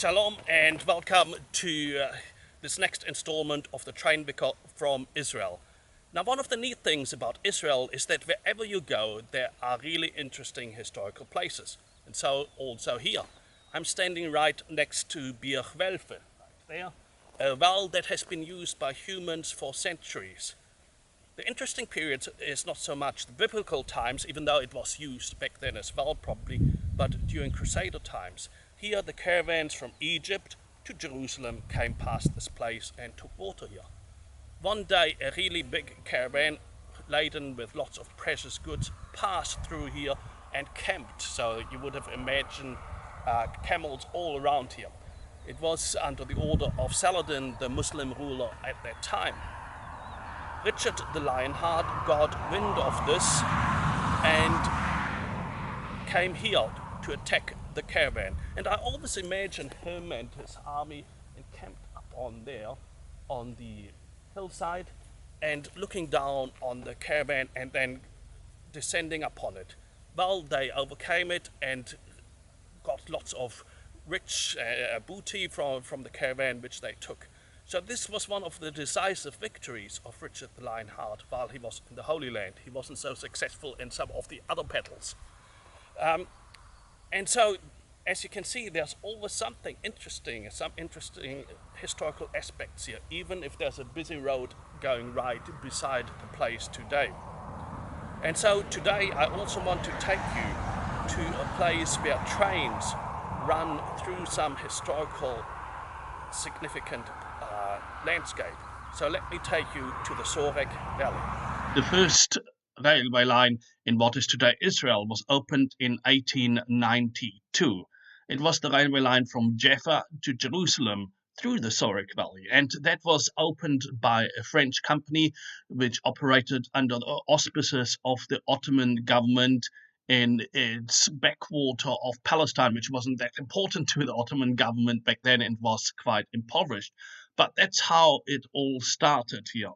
Shalom and welcome to this next installment of the Train from Israel. Now, one of the neat things about Israel is that wherever you go, there are really interesting historical places. And so, also here. I'm standing right next to Bir Welfe, right there, a well that has been used by humans for centuries. The interesting period is not so much the biblical times, even though it was used back then as well, probably, but during Crusader times. Here, the caravans from Egypt to Jerusalem came past this place and took water here. One day, a really big caravan laden with lots of precious goods passed through here and camped. So you would have imagined camels all around here. It was under the order of Saladin, the Muslim ruler at that time. Richard the Lionheart got wind of this and came here to attack the caravan. And I always imagine him and his army encamped up on there, on the hillside, and looking down on the caravan and then descending upon it. Well, they overcame it and got lots of rich booty from the caravan which they took. So this was one of the decisive victories of Richard the Lionheart while he was in the Holy Land. He wasn't so successful in some of the other battles. And so, as you can see, there's always something interesting, some interesting historical aspects here, even if there's a busy road going right beside the place today. And so today I also want to take you to a place where trains run through some historical significant landscape. So let me take you to the Sorek Valley. The first railway line in what is today Israel was opened in 1892. It was the railway line from Jaffa to Jerusalem through the Sorek Valley, and that was opened by a French company which operated under the auspices of the Ottoman government in its backwater of Palestine, which wasn't that important to the Ottoman government back then and was quite impoverished. But that's how it all started here.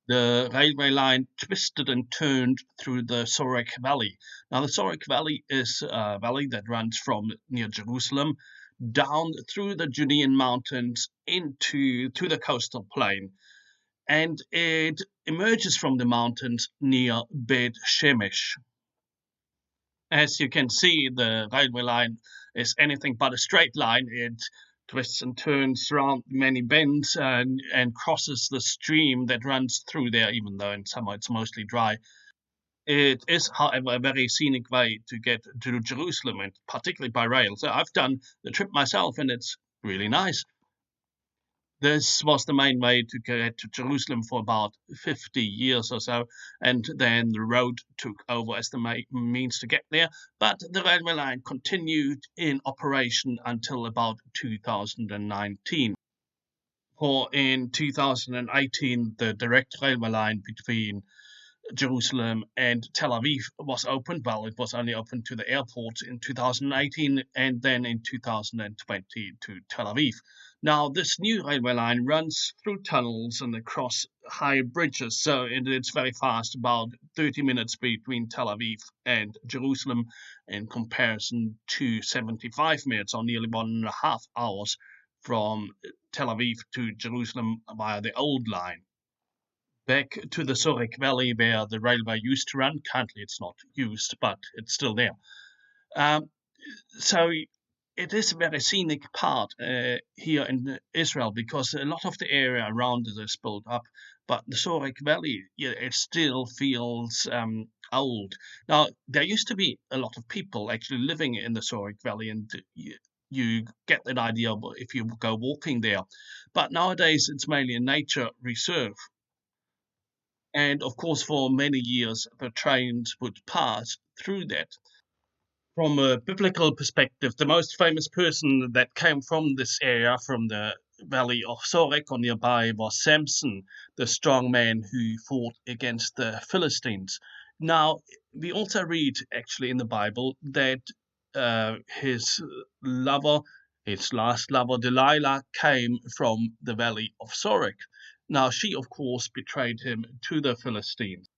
The railway line twisted and turned through the Sorek Valley. Now, the Sorek Valley is a valley that runs from near Jerusalem down through the Judean mountains into to the coastal plain, and it emerges from the mountains near Bet Shemesh. As you can see, the railway line is anything but a straight line. It twists and turns around many bends and crosses the stream that runs through there, even though in summer it's mostly dry. It is, however, a very scenic way to get to Jerusalem, and particularly by rail. So I've done the trip myself, and it's really nice. This was the main way to get to Jerusalem for about 50 years or so, and then the road took over as the means to get there. But the railway line continued in operation until about 2019. For in 2018, the direct railway line between Jerusalem and Tel Aviv was opened. Well, it was only opened to the airport in 2018 and then in 2020 to Tel Aviv. Now, this new railway line runs through tunnels and across high bridges, so it's very fast, about 30 minutes between Tel Aviv and Jerusalem in comparison to 75 minutes or nearly 1.5 hours from Tel Aviv to Jerusalem via the old line. Back to the Sorek Valley where the railway used to run. Currently it's not used, but it's still there. So it is a very scenic part here in Israel because a lot of the area around it is built up, but the Sorek Valley, it still feels old. Now, there used to be a lot of people actually living in the Sorek Valley, and you get that idea if you go walking there. But nowadays it's mainly a nature reserve. And of course, for many years, the trains would pass through that. From a biblical perspective, the most famous person that came from this area, from the valley of Sorek or nearby, was Samson, the strong man who fought against the Philistines. Now, we also read actually in the Bible that his lover, his last lover, Delilah, came from the valley of Sorek. Now, she, of course, betrayed him to the Philistines.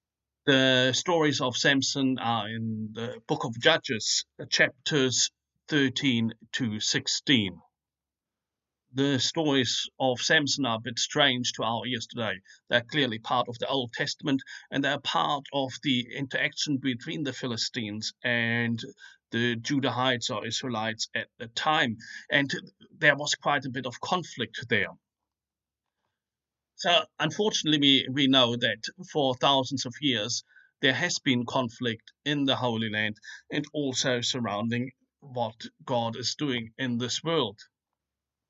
The stories of Samson are in the book of Judges, chapters 13 to 16. The stories of Samson are a bit strange to our ears today. They're clearly part of the Old Testament, and they're part of the interaction between the Philistines and the Judahites or Israelites at the time. And there was quite a bit of conflict there. So, unfortunately, we know that for thousands of years there has been conflict in the Holy Land and also surrounding what God is doing in this world.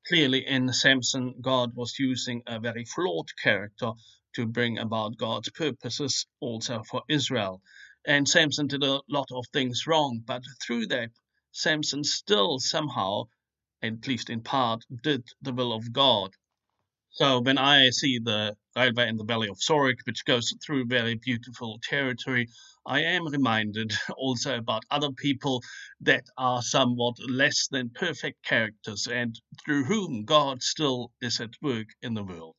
Clearly, in Samson, God was using a very flawed character to bring about God's purposes also for Israel. And Samson did a lot of things wrong, but through that, Samson still somehow, at least in part, did the will of God. So when I see the railway in the Valley of Sorek, which goes through very beautiful territory, I am reminded also about other people that are somewhat less than perfect characters and through whom God still is at work in the world.